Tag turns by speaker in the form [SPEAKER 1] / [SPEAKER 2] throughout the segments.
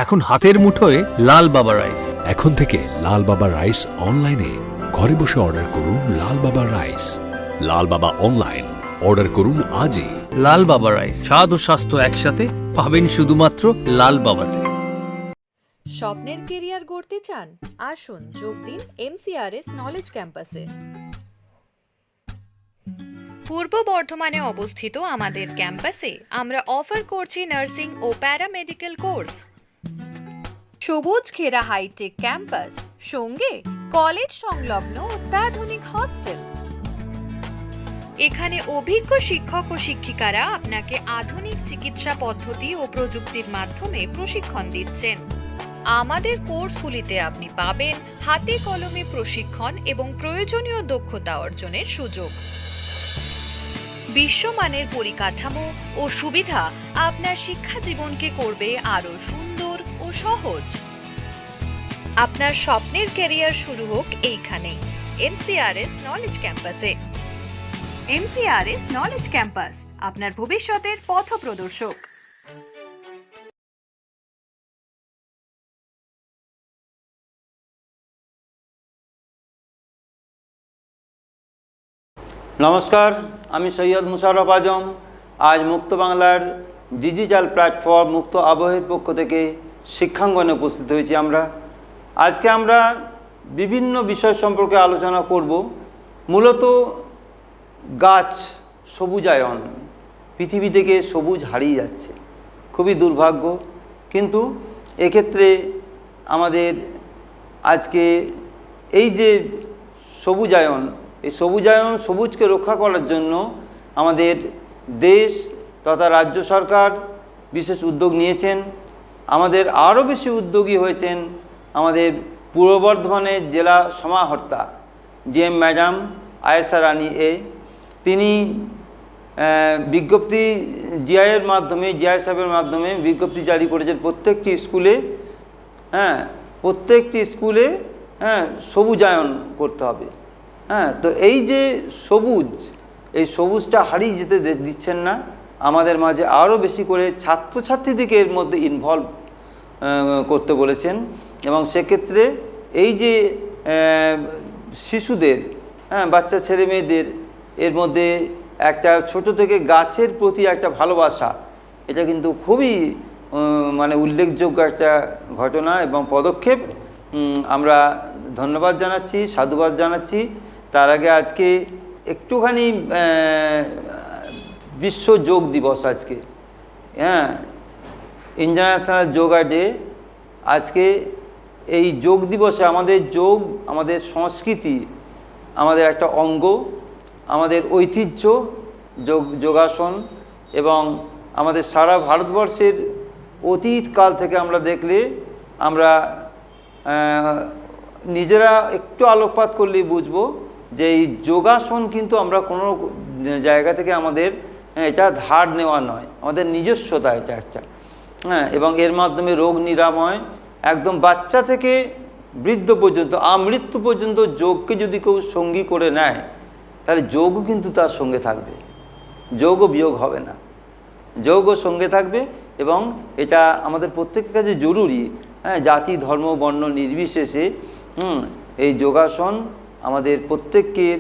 [SPEAKER 1] এখন হাতের মুঠোয় লাল বাবা রাইস।
[SPEAKER 2] এখন থেকে লাল বাবা রাইস অনলাইনে ঘরে বসে অর্ডার করুন। লাল বাবা রাইস, লাল বাবা অনলাইন, অর্ডার করুন আজই।
[SPEAKER 1] লাল বাবা রাইস, স্বাদ ও স্বাস্থ্য একসাথে পাবেন শুধুমাত্র লাল বাবাতে।
[SPEAKER 3] স্বপ্নের কেরিয়ার গড়তে চান? আসুন যোগ দিন MCRS নলেজ ক্যাম্পাসে। পূর্ব বর্ধমানে অবস্থিত আমাদের ক্যাম্পাসে আমরা অফার করছি নার্সিং ও প্যারামেডিক্যাল কোর্স। সবুজ ঘেরা হাইটেক ক্যাম্পাস, সঙ্গে কলেজ সংলগ্ন অত্যাধুনিক হস্টেল। এখানে অভিজ্ঞ শিক্ষক ও শিক্ষিকারা আপনাকে আধুনিক চিকিৎসা পদ্ধতি ও প্রযুক্তির মাধ্যমে প্রশিক্ষণ দিচ্ছেন। আমাদের কোর্সগুলিতে আপনি পাবেন হাতে কলমে প্রশিক্ষণ এবং প্রয়োজনীয় দক্ষতা অর্জনের সুযোগ। বিশ্বমানের পরিকাঠামো ও সুবিধা আপনার শিক্ষা জীবনকে করবে আরো সুন্দর ও সহজ। আপনার স্বপ্নের ক্যারিয়ার শুরু হোক এইখানে, MCRS নলেজ ক্যাম্পাসে। MCRS নলেজ ক্যাম্পাস, আপনার ভবিষ্যতের পথপ্রদর্শক।
[SPEAKER 4] নমস্কার, আমি সৈয়দ মুশাররফ আজম। আজ মুক্ত বাংলার ডিজিটাল প্ল্যাটফর্ম মুক্ত আবহের পক্ষ থেকে শিক্ষাঙ্গনে উপস্থিত হয়েছি। আজকে আমরা বিভিন্ন বিষয় সম্পর্কে আলোচনা করব। মূলত গাছ সবুজায়ন, পৃথিবী থেকে সবুজ হারিয়ে যাচ্ছে, খুবই দুর্ভাগ্য। কিন্তু এক্ষেত্রে আমাদের আজকে এই যে সবুজায়ন, এই সবুজকে রক্ষা করার জন্য আমাদের দেশ তথা রাজ্য সরকার বিশেষ উদ্যোগ নিয়েছেন। আমাদের আরও বেশি উদ্যোগী হয়েছেন আমাদের পূর্ব বর্ধমানের জেলা সমাহর্তা ডিএম ম্যাডাম আয়েশা রানী তিনি বিজ্ঞপ্তি জিআই সাহেবের মাধ্যমে বিজ্ঞপ্তি জারি করেছেন প্রত্যেকটি স্কুলে সবুজায়ন করতে হবে। তো এই যে এই সবুজটা হারিয়ে যেতে দিচ্ছেন না, আমাদের মাঝে আরও বেশি করে ছাত্রছাত্রীদেরকে এর মধ্যে ইনভলভ করতে বলেছেন। এবং সেক্ষেত্রে এই যে শিশুদের, বাচ্চা ছেলে মেয়েদের এর মধ্যে একটা ছোট থেকে গাছের প্রতি একটা ভালোবাসা, এটা কিন্তু খুবই উল্লেখযোগ্য একটা ঘটনা এবং পদক্ষেপ। আমরা ধন্যবাদ জানাচ্ছি, সাধুবাদ জানাচ্ছি। তার আগে আজকে একটুখানি বিশ্ব যোগ দিবস আজকে, ইন্টারন্যাশনাল যোগা ডে। আজকে এই যোগ দিবসে আমাদের যোগ, আমাদের সংস্কৃতি, আমাদের একটা অঙ্গ, আমাদের ঐতিহ্য যোগাসন, এবং আমাদের সারা ভারতবর্ষের অতীতকাল থেকে আমরা দেখলে আমরা নিজেরা একটু আলোকপাত করলেই বুঝবো যে এই যোগাসন কিন্তু আমরা কোনো জায়গা থেকে আমাদের এটা ধার নেওয়া নয়, আমাদের নিজস্বতা এটা একটা। এবং এর মাধ্যমে রোগ নিরাময়, একদম বাচ্চা থেকে বৃদ্ধ পর্যন্ত, আমৃত্যু পর্যন্ত যোগকে যদি কেউ সঙ্গী করে নেয়, তাহলে যোগও কিন্তু তার সঙ্গে থাকবে, যোগও বিয়োগ হবে না, যোগও সঙ্গে থাকবে। এবং এটা আমাদের প্রত্যেকের কাছে জরুরি। জাতি ধর্ম বর্ণ নির্বিশেষে এই যোগাসন আমাদের প্রত্যেকের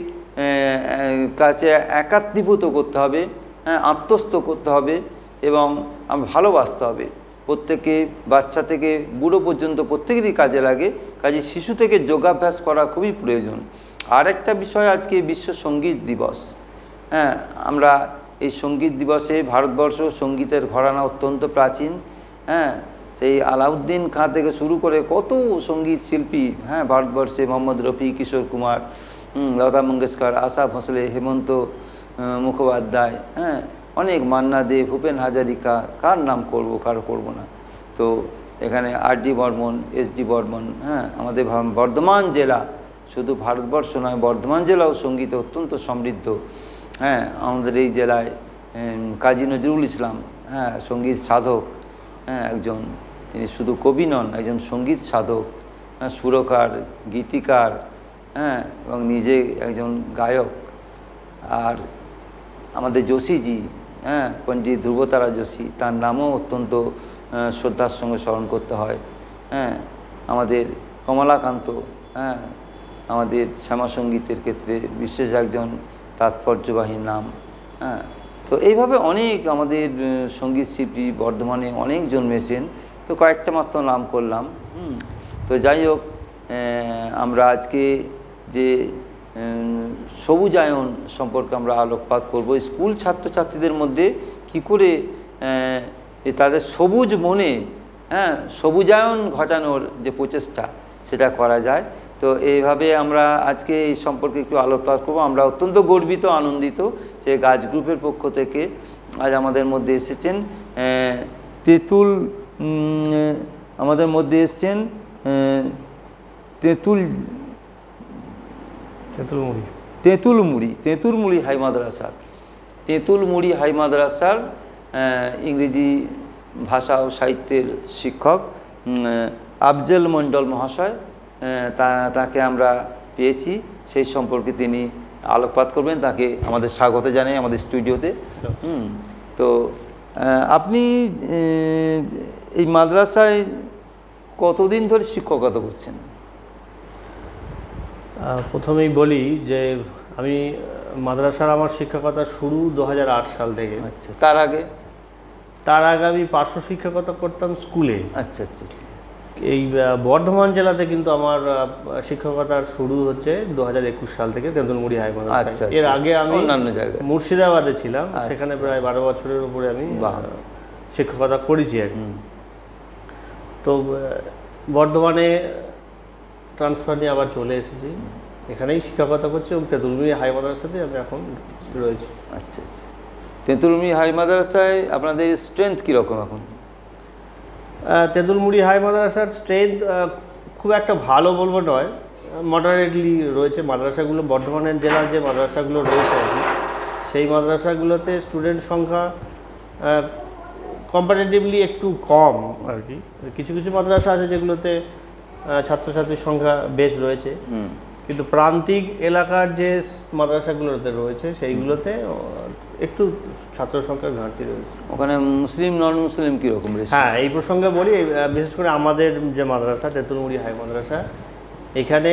[SPEAKER 4] কাছে একাত্মীভূত করতে হবে, আত্মস্থ করতে হবে এবং ভালোবাসতে হবে। প্রত্যেকে, বাচ্চা থেকে বুড়ো পর্যন্ত প্রত্যেকেরই কাজে লাগে। কাজে শিশু থেকে যোগাভ্যাস করা খুবই প্রয়োজন। আর একটা বিষয়, আজকে বিশ্ব সঙ্গীত দিবস। আমরা এই সঙ্গীত দিবসে, ভারতবর্ষ সঙ্গীতের ঘরানা অত্যন্ত প্রাচীন। সেই আলাউদ্দিন খাঁ থেকে শুরু করে কত সঙ্গীত শিল্পী ভারতবর্ষে, মোহাম্মদ রফি, কিশোর কুমার, লতা মঙ্গেশকর, আশা ভোঁসলে, হেমন্ত মুখোপাধ্যায়, অনেক, মান্না দে, ভূপেন হাজারিকা, কার নাম করব, কার করব না। তো এখানে RD বর্মন, SD বর্মন, আমাদের বর্ধমান জেলা, শুধু ভারতবর্ষ নয়, বর্ধমান জেলাও সঙ্গীতে অত্যন্ত সমৃদ্ধ। আমাদের এই জেলায় কাজী নজরুল ইসলাম, সঙ্গীত সাধক, একজন, তিনি শুধু কবি নন, একজন সঙ্গীত সাধক, সুরকার, গীতিকার, এবং নিজে একজন গায়ক। আর আমাদের যোশীজি, পণ্ডিত ধ্রুবতারা যোশী, তার নামও অত্যন্ত শ্রদ্ধার সঙ্গে স্মরণ করতে হয়। হ্যাঁ, আমাদের কমলাকান্ত, হ্যাঁ, আমাদের শ্যামাসঙ্গীতের ক্ষেত্রে বিশেষ একজন তাৎপর্যবাহী নাম। হ্যাঁ, তো এইভাবে অনেক আমাদের সঙ্গীত শিল্পী বর্ধমানে অনেক জন্মেছেন, তো কয়েকটা মাত্র নাম করলাম। তো যাই হোক, আমরা আজকে যে সবুজায়ন সম্পর্কে আমরা আলোকপাত করব। স্কুল ছাত্রছাত্রীদের মধ্যে কি করে তাদের সবুজ মনে, হ্যাঁ, সবুজায়ন ঘটানোর যে প্রচেষ্টা সেটা করা যায়। তো এইভাবে আমরা আজকে এই সম্পর্কে একটু আলোকপাত করব। আমরা অত্যন্ত গর্বিত, আনন্দিত যে গাছ গ্রুপের পক্ষ থেকে আজ আমাদের মধ্যে এসেছেন তেঁতুল, আমাদের মধ্যে এসেছেন তেঁতুলমুড়ি হাই মাদ্রাসার ইংরেজি ভাষা ও সাহিত্যের শিক্ষক আফজল মণ্ডল মহাশয়, তাকে আমরা পেয়েছি, সেই সম্পর্কে তিনি আলোকপাত করবেন। তাকে আমাদের স্বাগত জানাই আমাদের স্টুডিওতে। তো আপনি এই মাদ্রাসায় কতদিন ধরে শিক্ষকতা করছেন?
[SPEAKER 5] প্রথমেই বলি যে আমি মাদ্রাসার আমার শিক্ষকতা শুরু 2008 সাল থেকে।
[SPEAKER 4] আচ্ছা, তার আগে
[SPEAKER 5] আমি পার্শ্ব শিক্ষকতা করতাম স্কুলে।
[SPEAKER 4] আচ্ছা আচ্ছা।
[SPEAKER 5] এই বর্ধমান জেলাতে কিন্তু আমার শিক্ষকতার শুরু হচ্ছে 2021 সাল থেকে তেঁতুলমুড়ি হাই মাদ্রাসায়। এর আগে আমি
[SPEAKER 4] অন্যান্য জায়গায়
[SPEAKER 5] মুর্শিদাবাদে ছিলাম, সেখানে প্রায় 12 বছরের উপরে আমি শিক্ষকতা করেছি আর কি। তো বর্ধমানে ট্রান্সফার নিয়ে আবার চলে এসেছি, এখানেই শিক্ষকতা করছি এবং তেঁতুলমুড়ি হাই মাদ্রাসাতে আমি এখন রয়েছি।
[SPEAKER 4] আচ্ছা আচ্ছা। তেঁতুলমুড়ি হাই মাদ্রাসায় আপনাদের স্ট্রেংথ কীরকম এখন?
[SPEAKER 5] তেঁতুলমুড়ি হাই মাদ্রাসার স্ট্রেংথ খুব একটা ভালো বলবো নয়, মডারেটলি রয়েছে। মাদ্রাসাগুলো বর্ধমানের জেলার যে মাদ্রাসাগুলো রয়েছে আর কি, সেই মাদ্রাসাগুলোতে স্টুডেন্ট সংখ্যা কম্পারেটিভলি একটু কম আর কি। কিছু কিছু মাদ্রাসা আছে যেগুলোতে ছাত্রছাত্রীর সংখ্যা বেশ রয়েছে, কিন্তু প্রান্তিক এলাকার যে মাদ্রাসাগুলোতে রয়েছে সেইগুলোতে একটু ছাত্র সংখ্যার ঘাটতি রয়েছে।
[SPEAKER 4] ওখানে মুসলিম নন মুসলিম কীরকম?
[SPEAKER 5] হ্যাঁ, এই প্রসঙ্গে বলি, বিশেষ করে আমাদের যে মাদ্রাসা তেঁতুলমুড়ি হাই মাদ্রাসা, এখানে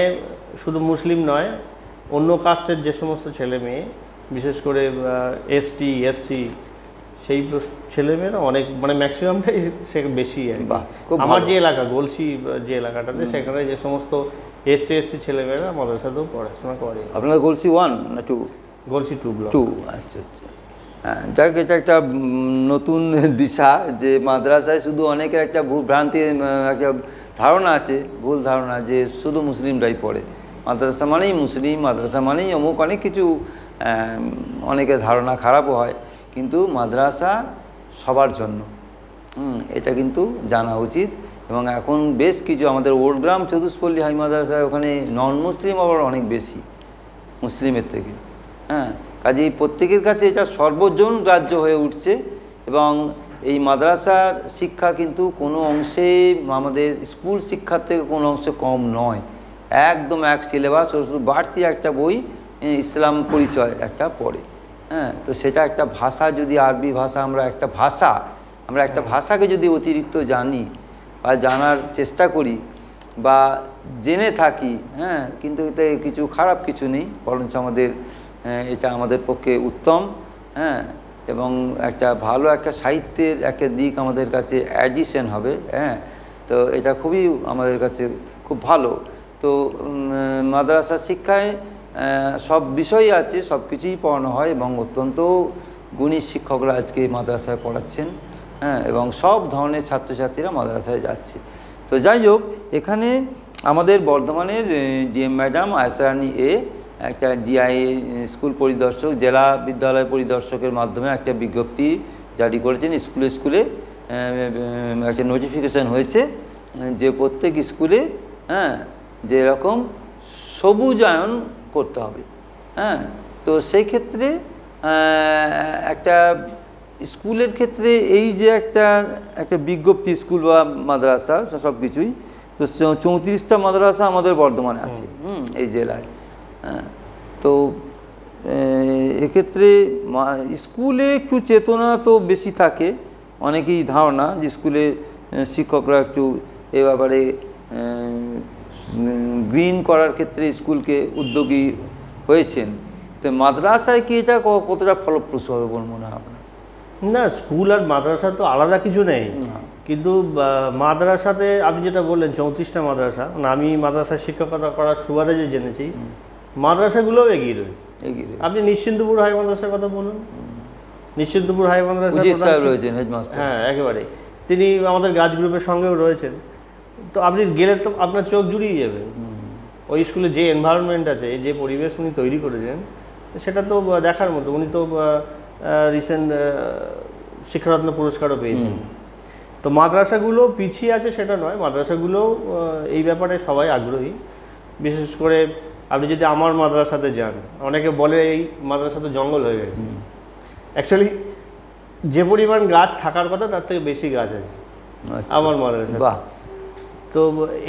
[SPEAKER 5] শুধু মুসলিম নয়, অন্য কাস্টের যে সমস্ত ছেলে মেয়ে, বিশেষ করে ST SC, সেই ছেলেমেয়েরা অনেক, মানে ম্যাক্সিমামটাই সে বেশি আর কি। আমার যে এলাকা গলসি যে এলাকাটাতে, সেখানে যে সমস্ত ST SC ছেলেমেয়েরা মাদ্রাসাতেও পড়াশোনা করে।
[SPEAKER 4] আপনারা গলসি 1 না 2?
[SPEAKER 5] গলসি 2 ব্লক।
[SPEAKER 4] 2, আচ্ছা আচ্ছা। হ্যাঁ, যাক, এটা একটা নতুন দিশা যে মাদ্রাসায় শুধু অনেকের একটা ভ্রান্তি, একটা ধারণা আছে, ভুল ধারণা যে শুধু মুসলিমরাই পড়ে, মাদ্রাসা মানেই মুসলিম, মাদ্রাসা মানেই অমুক, অনেক কিছু অনেকের ধারণা খারাপও হয়। কিন্তু মাদ্রাসা সবার জন্য, এটা কিন্তু জানা উচিত। এবং এখন বেশ কিছু আমাদের ওল্ডগ্রাম চতুষ্পল্লী হাই মাদ্রাসায় ওখানে নন মুসলিম আবার অনেক বেশি মুসলিমের থেকে। হ্যাঁ, কাজেই প্রত্যেকের কাছে এটা সর্বজন গ্রাহ্য হয়ে উঠছে। এবং এই মাদ্রাসার শিক্ষা কিন্তু কোনো অংশে আমাদের স্কুল শিক্ষার থেকে কোনো অংশে কম নয়, একদম এক সিলেবাস। শুধু বাড়তি একটা বই ইসলাম পরিচয় একটা পড়ে। হ্যাঁ, তো সেটা একটা ভাষা, যদি আরবি ভাষা আমরা একটা ভাষাকে যদি অতিরিক্ত জানি বা জানার চেষ্টা করি বা জেনে থাকি, হ্যাঁ, কিন্তু এতে কিছু খারাপ কিছু নেই, বরঞ্চ এটা আমাদের পক্ষে উত্তম। হ্যাঁ, এবং একটা ভালো একটা সাহিত্যের একটা দিক আমাদের কাছে অ্যাডিশন হবে। হ্যাঁ, তো এটা খুবই আমাদের কাছে খুব ভালো। তো মাদ্রাসা শিক্ষায় সব বিষয়ই আছে, সব কিছুই পড়ানো হয় এবং অত্যন্ত গুণী শিক্ষকরা আজকে মাদ্রাসায় পড়াচ্ছেন। হ্যাঁ, এবং সব ধরনের ছাত্রছাত্রীরা মাদ্রাসায় যাচ্ছে। তো যাই হোক, এখানে আমাদের বর্ধমানের যে ম্যাডাম আয়েশা রানী একটা DI স্কুল পরিদর্শক, জেলা বিদ্যালয় পরিদর্শকের মাধ্যমে একটা বিজ্ঞপ্তি জারি করেছেন। স্কুলে স্কুলে একটা নোটিফিকেশান হয়েছে যে প্রত্যেক স্কুলে, হ্যাঁ, যে এরকম সবুজায়ন করতে হবে। হ্যাঁ, তো সেই ক্ষেত্রে একটা স্কুলের ক্ষেত্রে এই যে একটা বিজ্ঞপ্তি, স্কুল বা মাদ্রাসা সব কিছুই, তো 34টা মাদ্রাসা আমাদের বর্ধমানে আছে এই জেলায়। হ্যাঁ, তো এক্ষেত্রে স্কুলে একটু চেতনা তো বেশি থাকে, অনেকেই ধারণা যে স্কুলে শিক্ষকরা একটু এ ব্যাপারে গ্রিন করার ক্ষেত্রে স্কুলকে উদ্যোগী হয়েছেন। তো মাদ্রাসায় কি এটা কতটা ফলপ্রসূ হবে বলে মনে হয় আপনার?
[SPEAKER 5] না, স্কুল আর মাদ্রাসা তো আলাদা কিছু নেই, কিন্তু মাদ্রাসাতে আপনি যেটা বললেন 34টা মাদ্রাসা, মানে আমি মাদ্রাসায় শিক্ষকতা করার সুবাদে যে জেনেছি মাদ্রাসাগুলোও এগিয়ে রয়েছে। আপনি নিশ্চিন্তপুর হাই মাদ্রাসার কথা বলুন, নিশ্চিন্তপুর হাই মাদ্রাসা
[SPEAKER 4] রয়েছেন হেডমাস্টার,
[SPEAKER 5] হ্যাঁ একেবারে, তিনি আমাদের গাছ গ্রুপের সঙ্গেও রয়েছেন। তো আপনি গেলে তো আপনার চোখ জুড়িয়ে যাবে। ওই স্কুলে যে এনভায়রনমেন্ট আছে, যে পরিবেশ উনি তৈরি করেছেন, সেটা তো দেখার মতো। উনি তো রিসেন্ট শিক্ষারত্ন পুরস্কারও পেয়েছেন। তো মাদ্রাসাগুলো পিছিয়ে আছে সেটা নয়, মাদ্রাসাগুলো এই ব্যাপারে সবাই আগ্রহী। বিশেষ করে আপনি যদি আমার মাদ্রাসাতে যান, অনেকে বলে এই মাদ্রাসাতে জঙ্গল হয়ে গেছে। অ্যাকচুয়ালি যে পরিমাণ গাছ থাকার কথা তার থেকে বেশি গাছ আছে আমার মাদ্রাসা। তো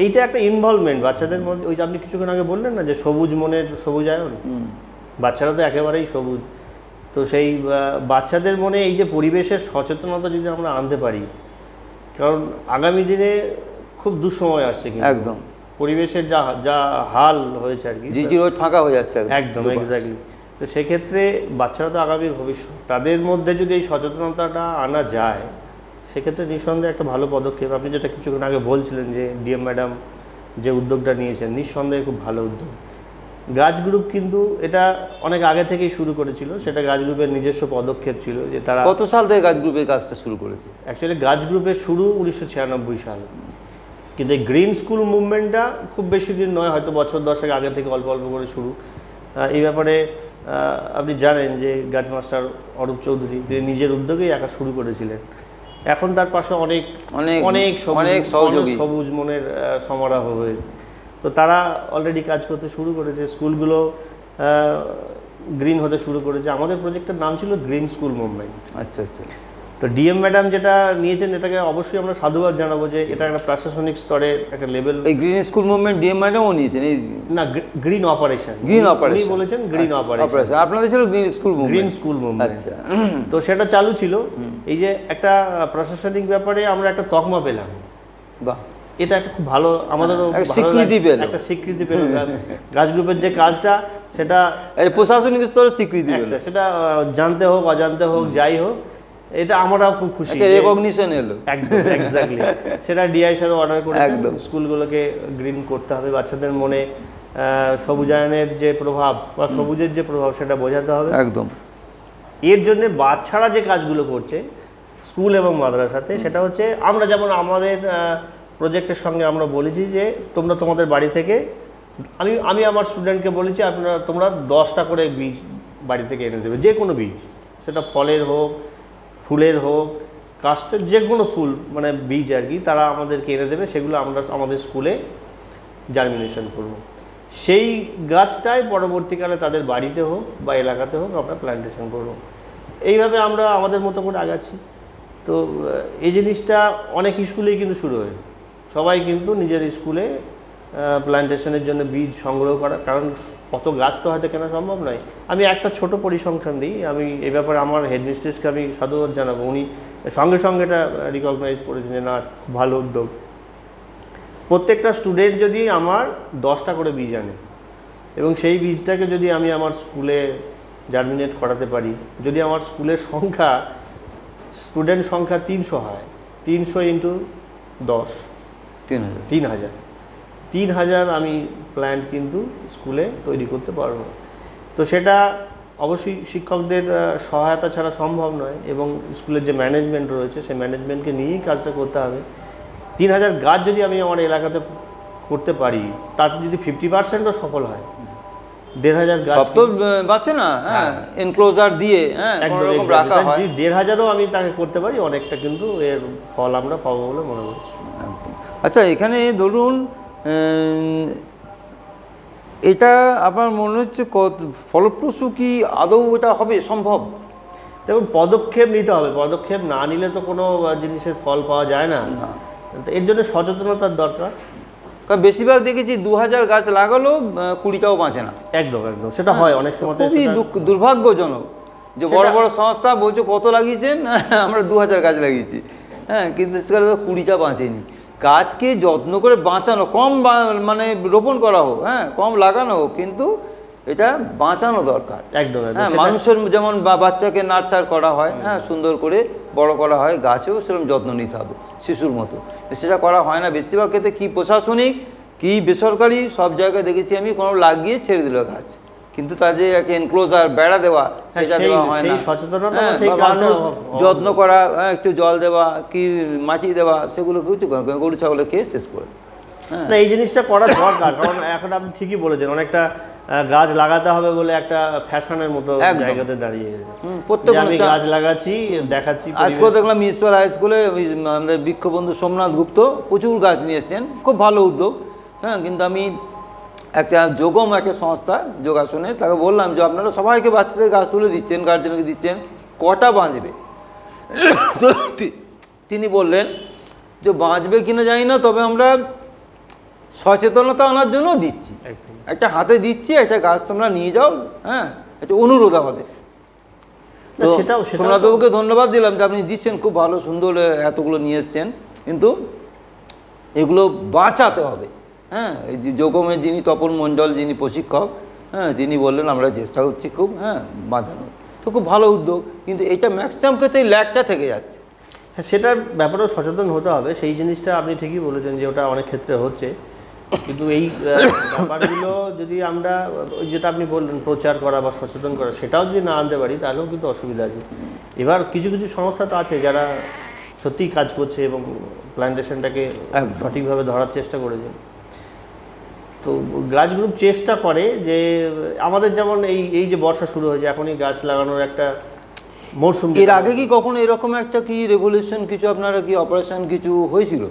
[SPEAKER 5] এইটা একটা ইনভলভমেন্ট বাচ্চাদের মধ্যে। ওই যে আপনি কিছুক্ষণ আগে বললেন না যে সবুজ মনের সবুজায়ন, বাচ্চারা তো একেবারেই সবুজ। তো সেই বাচ্চাদের মনে এই যে পরিবেশের সচেতনতা যদি আমরা আনতে পারি, কারণ আগামী দিনে খুব দুঃসময় আসছে, কিন্তু
[SPEAKER 4] একদম
[SPEAKER 5] পরিবেশের যা হাল হয়েছে আর কি,
[SPEAKER 4] ফাঁকা হয়ে যাচ্ছে
[SPEAKER 5] একদম এক্স্যাক্টলি। তো সেক্ষেত্রে বাচ্চারা তো আগামীর ভবিষ্যৎ, তাদের মধ্যে যদি এই সচেতনতাটা আনা যায় সেক্ষেত্রে নিঃসন্দেহে একটা ভালো পদক্ষেপ। আপনি যেটা কিছুক্ষণ আগে বলছিলেন যে ডিএম ম্যাডাম যে উদ্যোগটা নিয়েছেন, নিঃসন্দেহে খুব ভালো উদ্যোগ। গাছ গ্রুপ কিন্তু এটা অনেক আগে থেকেই শুরু করেছিল, সেটা গাছ গ্রুপের নিজস্ব পদক্ষেপ ছিল যে তারা।
[SPEAKER 4] কত সাল থেকে গাছ গ্রুপের কাজটা শুরু করেছে?
[SPEAKER 5] অ্যাকচুয়ালি গাছ গ্রুপের শুরু 1996 সাল, কিন্তু এই গ্রিন স্কুল মুভমেন্টটা খুব বেশি দিন নয়, হয়তো বছর 10 আগে থেকে অল্প অল্প করে শুরু। এই ব্যাপারে আপনি জানেন যে গাছ মাস্টার অরূপ চৌধুরী তিনি নিজের উদ্যোগেই একা শুরু করেছিলেন। এখন তার পাশে অনেক অনেক অনেক সবুজ মনের সমারোহ হয়েছে। তো তারা অলরেডি কাজ করতে শুরু করেছে, স্কুলগুলো গ্রিন হতে শুরু করেছে। আমাদের প্রজেক্টের নাম ছিল গ্রিন স্কুল মুভমেন্ট।
[SPEAKER 4] আচ্ছা আচ্ছা।
[SPEAKER 5] তো ডিএম ম্যাডাম যেটা নিয়েছেন এটাকে অবশ্যই আমরা সাধুবাদ জানাবো যে এটা একটা প্রশাসনিক স্তরে একটা লেভেল।
[SPEAKER 4] এই গ্রিন স্কুল মুভমেন্ট ডিএম ম্যাডামও নিয়েছেন? এই না,
[SPEAKER 5] গ্রিন অপারেশন, উনি বলেছেন গ্রিন অপারেশন,
[SPEAKER 4] আপনাদের ছিল green school movement.
[SPEAKER 5] Green school movement, আচ্ছা। তো সেটা চালু ছিল। এই যে একটা প্রশাসনিক ব্যাপারে আমরা একটা তকমা পেলাম, বাহ, এটা একটা খুব ভালো, আমাদেরও স্বীকৃতি পেল, একটা স্বীকৃতি পেল। গাছ গ্রুপের যে কাজটা সেটা
[SPEAKER 4] প্রশাসনিক স্তরে স্বীকৃতি পেল,
[SPEAKER 5] সেটা জানতে হোক অজান্তে হোক যাই হোক, এটা আমরাও খুব খুশি,
[SPEAKER 4] রেকগনিশন এলো।
[SPEAKER 5] একদম এক্স্যাক্টলি। সেটা ডিআই স্যার অর্ডার করেছেন স্কুলগুলোকে গ্রিন করতে হবে, বাচ্চাদের মনে সবুজায়নের যে প্রভাব বা সবুজের যে প্রভাব সেটা বোঝাতে হবে
[SPEAKER 4] একদম।
[SPEAKER 5] এর জন্য বাচ্চারা যে কাজগুলো করছে স্কুল এবং মাদ্রাসাতে, সেটা হচ্ছে আমরা যেমন আমাদের প্রজেক্টের সঙ্গে আমরা বলেছি যে তোমরা তোমাদের বাড়ি থেকে, আমি আমার স্টুডেন্টকে বলেছি তোমরা 10টা করে বীজ বাড়ি থেকে এনে দেবে, যে কোনো বীজ, সেটা ফলের হোক ফুলের হোক কাস্টের যে কোনো ফুল মানে বীজ আর কি, তারা আমাদেরকে এনে দেবে, সেগুলো আমরা আমাদের স্কুলে জার্মিনেশন করব। সেই গাছটাই পরবর্তীকালে তাদের বাড়িতে হোক বা এলাকাতে হোক আমরা প্ল্যান্টেশন করব। এইভাবে আমরা আমাদের মতো করে আগাচ্ছি। তো এই জিনিসটা অনেক স্কুলেই কিন্তু শুরু হয়েছে, সবাই কিন্তু নিজের স্কুলে প্ল্যান্টেশনের জন্য বীজ সংগ্রহ করা, কারণ কত গাছ তো হয়তো কেনা সম্ভব নয়। আমি একটা ছোট পরিসংখ্যান দিই, আমি এই ব্যাপারে আমার হেডমিস্ট্রেসকে আমি সাধুবাদ জানাবো, উনি সঙ্গে সঙ্গে এটা রিকগনাইজ করেছেন যে না, খুব ভালো উদ্যোগ। প্রত্যেকটা স্টুডেন্ট যদি আমার 10টা করে বীজ আনে এবং সেই বীজটাকে যদি আমি আমার স্কুলে জার্মিনেট করাতে পারি, যদি আমার স্কুলের সংখ্যা স্টুডেন্ট সংখ্যা 300 হয়, 300 ইন্টু 10 3000 আমি প্ল্যান্ট কিন্তু স্কুলে তৈরি করতে পারবো। তো সেটা অবশ্যই শিক্ষকদের সহায়তা ছাড়া সম্ভব নয়, এবং স্কুলের যে ম্যানেজমেন্ট রয়েছে সেই ম্যানেজমেন্টকে নিয়েই কাজটা করতে হবে। 3000 গাছ যদি আমি আমার এলাকাতে করতে পারি, তার যদি 50%ও সফল হয়, 1500 গাছ
[SPEAKER 4] তো বাঁচে না, এনক্লোজার দিয়ে
[SPEAKER 5] একদম রাখা হয়, 1500ও আমি তাকে করতে পারি, অনেকটা কিন্তু এর ফল আমরা পাবো বলে মনে করছি।
[SPEAKER 4] আচ্ছা, এখানে ধরুন এটা আপনার মনে হচ্ছে ফলপ্রসূ কি আদৌ এটা হবে সম্ভব?
[SPEAKER 5] দেখুন, পদক্ষেপ নিতে হবে, পদক্ষেপ না নিলে তো কোনো জিনিসের ফল পাওয়া যায় না। এর জন্য সচেতনতার দরকার।
[SPEAKER 4] কারণ বেশিরভাগ দেখেছি 2000 গাছ লাগালো 20টাও বাঁচে না।
[SPEAKER 5] একদম একদম, সেটা হয় অনেক সময়,
[SPEAKER 4] খুবই দুর্ভাগ্যজনক। যে বড় বড় সংস্থা বলছো কত লাগিয়েছেন, আমরা 2000 গাছ লাগিয়েছি, হ্যাঁ, কিন্তু সেখানে তো 20টা বাঁচেনি। গাছকে যত্ন করে বাঁচানো, কম মানে রোপণ করা হোক, হ্যাঁ, কম লাগানো হোক, কিন্তু এটা বাঁচানো দরকার।
[SPEAKER 5] একদম
[SPEAKER 4] হ্যাঁ, মানুষের যেমন বাচ্চাকে নার্চার করা হয়, হ্যাঁ, সুন্দর করে বড় করা হয়, গাছেও সেরকম যত্ন নিতে হবে শিশুর মতো। সেটা করা হয় না বেশিরভাগ ক্ষেত্রে। কি প্রশাসনিক কি বেসরকারি সব জায়গায় দেখেছি আমি, কোনো লাগিয়ে ছেড়ে দিল গাছ, কিন্তু তার যে একটা এনক্লোজার বেড়া দেওয়া সেটা দেওয়া হয় না। হ্যাঁ, মানুষ যত্ন করা, একটু জল দেওয়া কি মাটি দেওয়া, সেগুলো কিছু গরু ছাগলে খেয়ে শেষ করে।
[SPEAKER 5] না, এই জিনিসটা করা দরকার, কারণ এখন আপনি ঠিকই বলেছেন, অনেকটা গাছ লাগাতে হবে বলে একটা ফ্যাশনের মতো জায়গাতে দাঁড়িয়ে গেছে। প্রত্যেক আমি গাছ লাগাচ্ছি, দেখাচ্ছি।
[SPEAKER 4] আজকে দেখলাম মিউনিসিপ্যাল হাই স্কুলে আমাদের বৃক্ষবন্ধু সোমনাথ গুপ্ত প্রচুর গাছ নিয়ে এসছেন, খুব ভালো উদ্যোগ। হ্যাঁ, কিন্তু আমি একটা একটা সংস্থা যোগাসনে, তাকে বললাম যে আপনারা সবাইকে বাচ্চাদের গাছ তুলে দিচ্ছেন, গার্জেনকে দিচ্ছেন, কটা বাঁচবে? তো তিনি বললেন যে বাঁচবে কিনা জানি না, তবে আমরা সচেতনতা আনার জন্য দিচ্ছি, একটা হাতে দিচ্ছি, একটা গাছ তোমরা নিয়ে যাও, হ্যাঁ, একটা অনুরোধ আমাদের। তো সোমনাথবাবুকে ধন্যবাদ দিলাম যে আপনি দিচ্ছেন, খুব ভালো সুন্দর এতগুলো নিয়ে এসছেন, কিন্তু এগুলো বাঁচাতে হবে। হ্যাঁ, এই যে যোগমের যিনি তপন মণ্ডল, যিনি প্রশিক্ষক, হ্যাঁ, তিনি বললেন আমরা চেষ্টা করছি খুব, হ্যাঁ, বাঁচানোর। তো খুব ভালো উদ্যোগ, কিন্তু এটা ম্যাক্সিমাম ক্ষেত্রে এই ল্যাকটা থেকে যাচ্ছে।
[SPEAKER 5] হ্যাঁ, সেটার ব্যাপারেও সচেতন হতে হবে। সেই জিনিসটা আপনি ঠিকই বলেছেন যে ওটা অনেক ক্ষেত্রে হচ্ছে, কিন্তু এই ব্যাপারগুলো যদি আমরা, যেটা আপনি বললেন প্রচার করা বা সচেতন করা, সেটাও যদি না আনতে পারি তাহলেও কিন্তু অসুবিধা আছে। এবার কিছু কিছু সংস্থা তো আছে যারা সত্যিই কাজ করছে এবং প্ল্যান্টেশনটাকে সঠিকভাবে ধরার চেষ্টা করেছে। তো গাছ গ্রুপ চেষ্টা করে যে আমাদের যেমন এই যে বর্ষা শুরু হয়েছে, এখনই গাছ লাগানোর একটা মরশুম।
[SPEAKER 4] এর আগে কি কখনো এরকম একটা কি রেভলিউশন কিছু আপনারা কি অপারেশন কিছু হয়েছিল